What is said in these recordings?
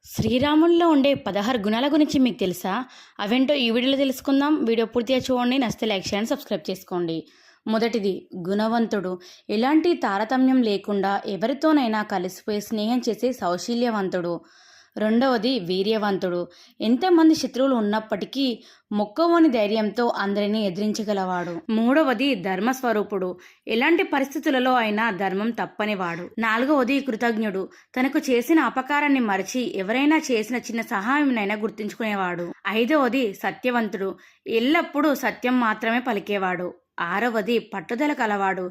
శ్రీరాముల్లో ఉండే 16 గుణాల గురించి మీకు తెలుసా? అవేంటో ఈ వీడియోలో తెలుసుకుందాం. వీడియో పూర్తిగా చూడండి. నచ్చితే లైక్ చేయండి, సబ్స్క్రైబ్ చేసుకోండి. మొదటిది గుణవంతుడు. ఎలాంటి తారతమ్యం లేకుండా ఎవరితోనైనా కలిసిపోయి స్నేహం చేసే సౌశీల్యవంతుడు. రెండవది వీర్యవంతుడు. ఎంతమంది శత్రువులు ఉన్నప్పటికీ మొక్కవోని ధైర్యంతో అందరినీ ఎదిరించగలవాడు. మూడవది ధర్మస్వరూపుడు. ఎలాంటి పరిస్థితులలో అయినా ధర్మం తప్పనివాడు. నాలుగవది కృతజ్ఞుడు. తనకు చేసిన అపకారాన్ని మరచి ఎవరైనా చేసిన చిన్న సహాయంనైనా గుర్తుంచుకునేవాడు. ఐదవది సత్యవంతుడు. ఎల్లప్పుడూ సత్యం మాత్రమే పలికేవాడు. ఆరవది పట్టుదల కలవాడు.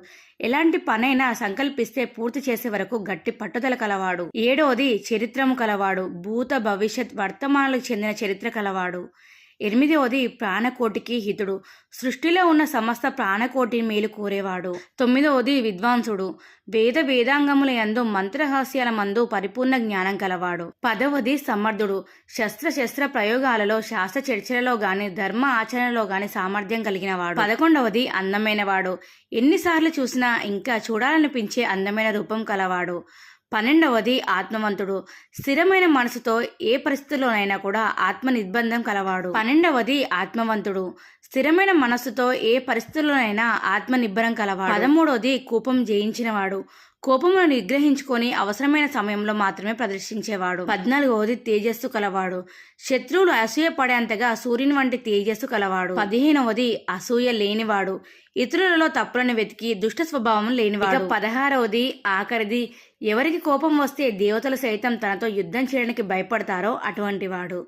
ఎలాంటి పనైనా సంకల్పిస్తే పూర్తి చేసే వరకు గట్టి పట్టుదల కలవాడు. ఏడవది చరిత్రము కలవాడు. భూత భవిష్యత్ వర్తమానాలకు చెందిన చరిత్ర కలవాడు. ఎనిమిదవది ప్రాణకోటికి హితుడు. సృష్టిలో ఉన్న సమస్త ప్రాణకోటి మేలు కోరేవాడు. తొమ్మిదవది విద్వాంసుడు. వేదాంగముల యందు మంత్రరహస్యాల మందు పరిపూర్ణ జ్ఞానం కలవాడు. పదవది సమర్థుడు. శస్త్ర ప్రయోగాలలో, శాస్త్ర చర్చలలో గాని, ధర్మ ఆచరణలో గాని సామర్థ్యం కలిగినవాడు. 11వది అందమైనవాడు. ఎన్నిసార్లు చూసినా ఇంకా చూడాలనిపించే అందమైన రూపం కలవాడు. 12వది ఆత్మవంతుడు. స్థిరమైన మనసుతో ఏ పరిస్థితుల్లోనైనా కూడా ఆత్మ నిర్బంధం కలవాడు. 12వది ఆత్మవంతుడు. స్థిరమైన మనస్సుతో ఏ పరిస్థితుల్లోనైనా ఆత్మ నిబ్బరం కలవాడు. 13వది కోపం జయించినవాడు. కోపమును నిగ్రహించుకొని అవసరమైన సమయంలో మాత్రమే ప్రదర్శించేవాడు. 14వది తేజస్సు కలవాడు. శత్రువులు అసూయ పడేంతగా సూర్యుని వంటి తేజస్సు కలవాడు. 15వది అసూయ లేనివాడు. ఇతరులలో తప్పులను వెతికి దుష్ట స్వభావం లేనివాడు. 16వది ఆఖరిది, ఎవరికి కోపం వస్తే దేవతలు సైతం తనతో యుద్ధం చేయడానికి భయపడతారో అటువంటి వాడు.